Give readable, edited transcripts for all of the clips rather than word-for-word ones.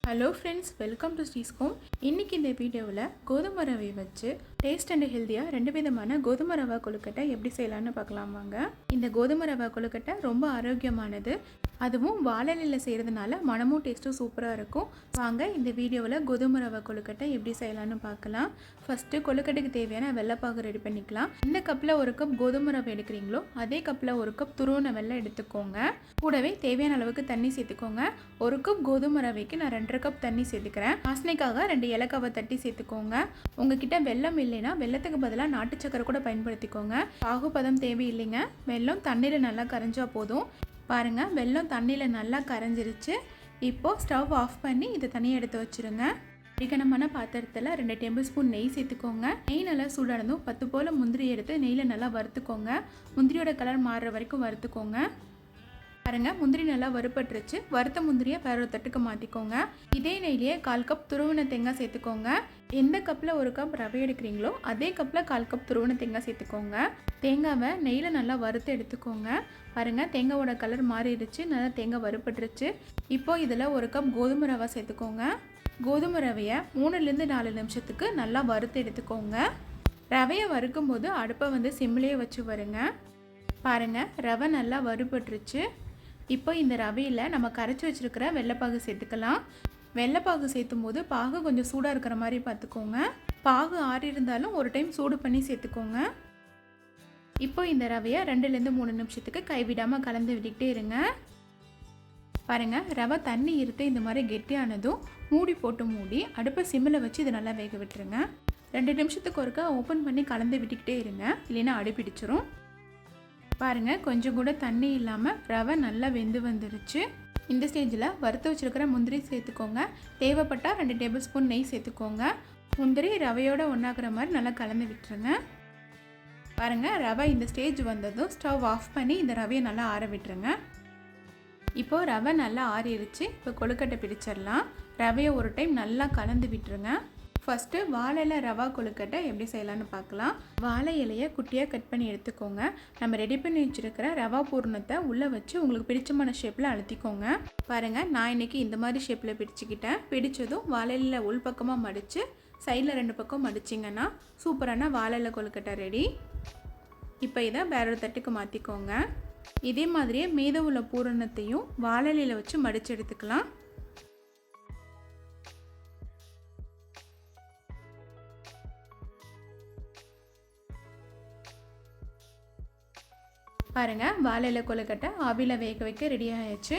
Hello friends, welcome to ஸ்ரீஸ்கோம். இன்றைக்கி இந்த வீடியோவில் கோதுமை ரவை வச்சு டேஸ்ட் அண்ட் ஹெல்த்தியாக 2 விதமான கோதுமை ரவா கொழுக்கட்டை எப்படி செய்யலான்னு பார்க்கலாம் வாங்க. இந்த கோதுமை ரவா கொழுக்கட்டை ரொம்ப ஆரோக்கியமானது, அதுவும் வாழலையில் செய்கிறதுனால மனமும் டேஸ்ட்டும் சூப்பராக இருக்கும். வாங்க இந்த வீடியோவில் கோதுமை ரவா கொழுக்கட்டை எப்படி செய்யலான்னு பார்க்கலாம். ஃபஸ்ட்டு கொழுக்கட்டைக்கு தேவையான வெள்ளைப்பாகு ரெடி பண்ணிக்கலாம். இந்த கப்பில் 1 கப் கோதுமை ரவை எடுக்கிறீங்களோ அதே கப்பில் 1 கப் துருவன வெல்லம் எடுத்துக்கோங்க. கூடவே தேவையான அளவுக்கு தண்ணி சேர்த்துக்கோங்க. 1 கப் கோதுமை ரவைக்கு நான் 2.5 கப் தண்ணி சேர்த்துக்கிறேன். வாசனைக்காக 2 ஏலக்காவை தட்டி சேர்த்துக்கோங்க. உங்ககிட்ட வெல்லம் இல்லைன்னா வெல்லத்துக்கு பதிலாக நாட்டு சக்கரை கூட பயன்படுத்திக்கோங்க. பாகுபதம் தேவையில்லைங்க. வெல்லம் தண்ணியில் நல்லா கரைஞ்சா போதும். பாருங்கள், வெல்லம் தண்ணியில் நல்லா கரைஞ்சிருச்சு. இப்போது ஸ்டவ் ஆஃப் பண்ணி இதை தனியாக எடுத்து வச்சுருங்க. அடிக்கணமான பாத்திரத்தில் 2 டேபிள் ஸ்பூன் நெய் சேர்த்துக்கோங்க. நெய் நல்லா சூடானதும் 10 போல் முந்திரி எடுத்து நெய்யில் நல்லா வறுத்துக்கோங்க. முந்திரியோட கலர் மாறுற வரைக்கும் வறுத்துக்கோங்க. பாருங்கள், முந்திரி நல்லா வறுபட்டுருச்சு. வறுத்த முந்திரியை வேற ஒரு தட்டுக்கு மாற்றிக்கோங்க. இதே நெய்லேயே 1/4 கப் துருவன தேங்காய் சேர்த்துக்கோங்க. எந்த கப்பில் 1 கப் ரவை எடுக்கிறீங்களோ அதே கப்பில் 1/4 கப் துருவன தேங்காய் சேர்த்துக்கோங்க. தேங்காவை நெய்யில் நல்லா வறுத்து எடுத்துக்கோங்க. பாருங்கள், தேங்காவோட கலர் மாறிடுச்சு, நல்லா தேங்காய் வறுபட்டுருச்சு. இப்போது இதில் 1 கப் கோதுமை ரவை சேர்த்துக்கோங்க. கோதுமை ரவையை 3லேருந்து 4 நிமிஷத்துக்கு நல்லா வறுத்து எடுத்துக்கோங்க. ரவையை வறுக்கும் போது அடுப்பை சிம்லேயே வச்சு வருங்க. பாருங்கள், ரவை நல்லா வறுபட்டுருச்சு. இப்போ இந்த ரவையில் நம்ம கரைச்சி வச்சுருக்கிற வெள்ளைப்பாகு சேர்த்துக்கலாம். வெள்ளைப்பாகு சேர்த்தும் போது பாகு கொஞ்சம் சூடாக இருக்கிற மாதிரி பார்த்துக்கோங்க. பாகு ஆறி இருந்தாலும் ஒரு டைம் சூடு பண்ணி சேர்த்துக்கோங்க. இப்போ இந்த ரவையை 2லேருந்து 3 நிமிஷத்துக்கு கைவிடாமல் கலந்து விட்டுக்கிட்டே இருங்க. பாருங்கள், ரவை தண்ணி இருத்து இந்த மாதிரி கெட்டியானதும் மூடி அடுப்பை சிம்மில் வச்சு இதை நல்லா வேக விட்டுருங்க. 2 நிமிஷத்துக்கு ஒருக்கா ஓப்பன் பண்ணி கலந்து விட்டுக்கிட்டே இருங்க, இல்லைன்னா அடிப்பிடிச்சிரும். பாருங்கள், கொஞ்சம் கூட தண்ணி இல்லாமல் ரவை நல்லா வெந்து வந்துருச்சு. இந்த ஸ்டேஜில் வறுத்து வச்சுருக்கிற முந்திரி சேர்த்துக்கோங்க. தேவைப்பட்டால் 2 டேபிள் ஸ்பூன் நெய் சேர்த்துக்கோங்க. முந்திரி ரவையோடு ஒன்றாகிற மாதிரி நல்லா கலந்து விட்டுருங்க. பாருங்கள், ரவை இந்த ஸ்டேஜ் வந்ததும் ஸ்டவ் ஆஃப் பண்ணி இந்த ரவையை நல்லா ஆற விட்டுருங்க. இப்போது ரவை நல்லா ஆறிடுச்சு. இப்போ கொழுக்கட்டை பிடிச்சிடலாம். ரவையை ஒரு டைம் நல்லா கலந்து விட்டுருங்க. ஃபஸ்ட்டு வாழை இலை ரவா கொழுக்கட்டை எப்படி செய்யலான்னு பார்க்கலாம். வாழை இலையை குட்டியாக கட் பண்ணி எடுத்துக்கோங்க. நம்ம ரெடி பண்ணி வச்சுருக்கிற ரவா பூர்ணத்தை உள்ளே வச்சு உங்களுக்கு பிடிச்சமான ஷேப்பில் அழுத்திக்கோங்க. பாருங்கள், நான் இன்றைக்கி இந்த மாதிரி ஷேப்பில் பிடிச்சிக்கிட்டேன். பிடிச்சதும் வாழை இலை உள்பக்கமாக மடித்து சைடில் 2 பக்கம் மடிச்சிங்கன்னா சூப்பரான வாழை இலை கொழுக்கட்டை ரெடி. இப்போ இதை வேற ஒரு தட்டுக்கு மாற்றிக்கோங்க. இதே மாதிரியே மீதம் உள்ள பூரணத்தையும் வாழை இலையில் வச்சு மடித்து எடுத்துக்கலாம். பாருங்கள், வாழை இலை கொழுக்கட்டை ஆவியில் வேக வைக்க ரெடி ஆயிடுச்சு.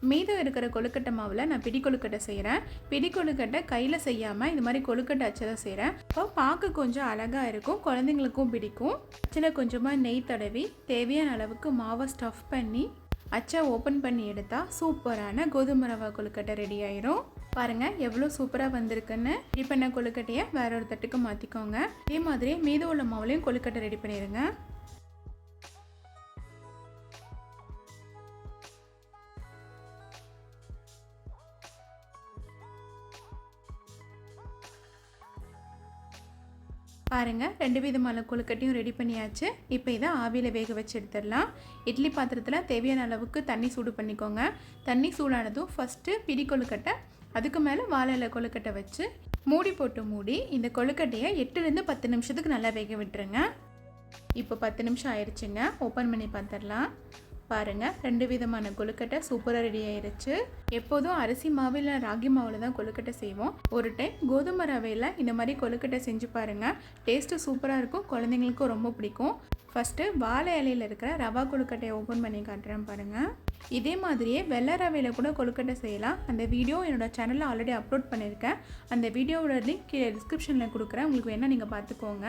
மீதம் இருக்கிற கொழுக்கட்டை மாவில் நான் பிடி கொழுக்கட்டை செய்கிறேன். பிடி கொழுக்கட்டை கையில் செய்யாமல் இந்த மாதிரி கொழுக்கட்டை அச்சை தான் செய்கிறேன். இப்போ பார்க்க கொஞ்சம் அழகாக இருக்கும், குழந்தைங்களுக்கும் பிடிக்கும். அச்சில் கொஞ்சமாக நெய் தடவி தேவையான அளவுக்கு மாவை ஸ்டஃப் பண்ணி அச்சை ஓப்பன் பண்ணி எடுத்தால் சூப்பரான கோதுமை ரவா கொழுக்கட்டை ரெடி ஆயிரும். பாருங்கள், எவ்வளோ சூப்பராக வந்திருக்குன்னு. ரெடி பண்ண கொழுக்கட்டையை வேற ஒரு தட்டுக்கு மாற்றிக்கோங்க. இதே மாதிரியே மீதம் உள்ள மாவுலையும் கொழுக்கட்டை ரெடி பண்ணிடுங்க. பாருங்கள், 2 விதமான கொழுக்கட்டையும் ரெடி பண்ணியாச்சு. இப்போ இதை ஆவியில் வேக வச்சு எடுத்துடலாம். இட்லி பாத்திரத்தில் தேவையான அளவுக்கு தண்ணி சூடு பண்ணிக்கோங்க. தண்ணி சூடானதும் ஃபஸ்ட்டு பிடி கொழுக்கட்டை, அதுக்கு மேலே வாழை இலை கொழுக்கட்டை வச்சு மூடி இந்த கொழுக்கட்டையை 8லேருந்து 10 நிமிஷத்துக்கு நல்லா வேக விட்டுருங்க. இப்போ 10 நிமிஷம் ஆயிடுச்சுங்க. ஓப்பன் பண்ணி பார்த்துடலாம். பாருங்கள், 2 விதமான கொழுக்கட்டை சூப்பராக ரெடி ஆயிடுச்சு. எப்போதும் அரிசி மாவில் ராகி மாவில் தான் கொழுக்கட்டை செய்வோம். ஒரு டைம் கோதுமை ரவையில் இந்த மாதிரி கொழுக்கட்டை செஞ்சு பாருங்கள். டேஸ்ட்டு சூப்பராக இருக்கும், குழந்தைங்களுக்கும் ரொம்ப பிடிக்கும். ஃபஸ்ட்டு வாழை இலையில் இருக்கிற ரவா கொழுக்கட்டையை ஓப்பன் பண்ணி காட்டுறேன் பாருங்கள். இதே மாதிரியே வெள்ளை ரவையில் கூட கொழுக்கட்டை செய்யலாம். அந்த வீடியோ என்னோடய சேனலில் ஆல்ரெடி அப்லோட் பண்ணியிருக்கேன். அந்த வீடியோவோட லிங்க் கீழே டிஸ்கிரிப்ஷனில் கொடுக்குறேன், உங்களுக்கு வேணால் நீங்கள் பார்த்துக்கோங்க.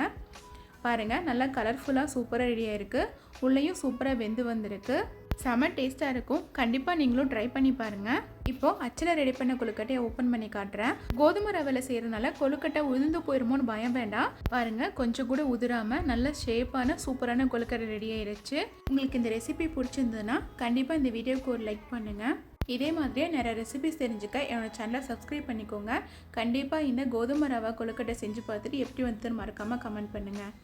பாருங்கள், நல்லா கலர்ஃபுல்லாக சூப்பராக ரெடியாக இருக்குது. உள்ளேயும் சூப்பராக வெந்து வந்திருக்கு. செம டேஸ்ட்டாக இருக்கும். கண்டிப்பாக நீங்களும் ட்ரை பண்ணி பாருங்கள். இப்போது அச்சில் ரெடி பண்ண கொழுக்கட்டையை ஓப்பன் பண்ணி காட்டுறேன். கோதுமை ரவையில் செய்கிறதுனால கொழுக்கட்டை உதிர்ந்து போயிருமோன்னு பயம் வேண்டாம். பாருங்கள், கொஞ்சம் கூட உதிராமல் நல்ல ஷேப்பான சூப்பரான கொழுக்கட்டை ரெடி ஆயிடுச்சு. உங்களுக்கு இந்த ரெசிபி பிடிச்சிருந்ததுன்னா கண்டிப்பாக இந்த வீடியோவுக்கு ஒரு லைக் பண்ணுங்கள். இதே மாதிரியே நிறைய ரெசிபிஸ் தெரிஞ்சுக்க என்னோட சேனலை சப்ஸ்கிரைப் பண்ணிக்கோங்க. கண்டிப்பாக இந்த கோதுமை ரவா கொழுக்கட்டை செஞ்சு பார்த்துட்டு எப்படி வந்துன்னு மறக்காமல் கமெண்ட் பண்ணுங்கள்.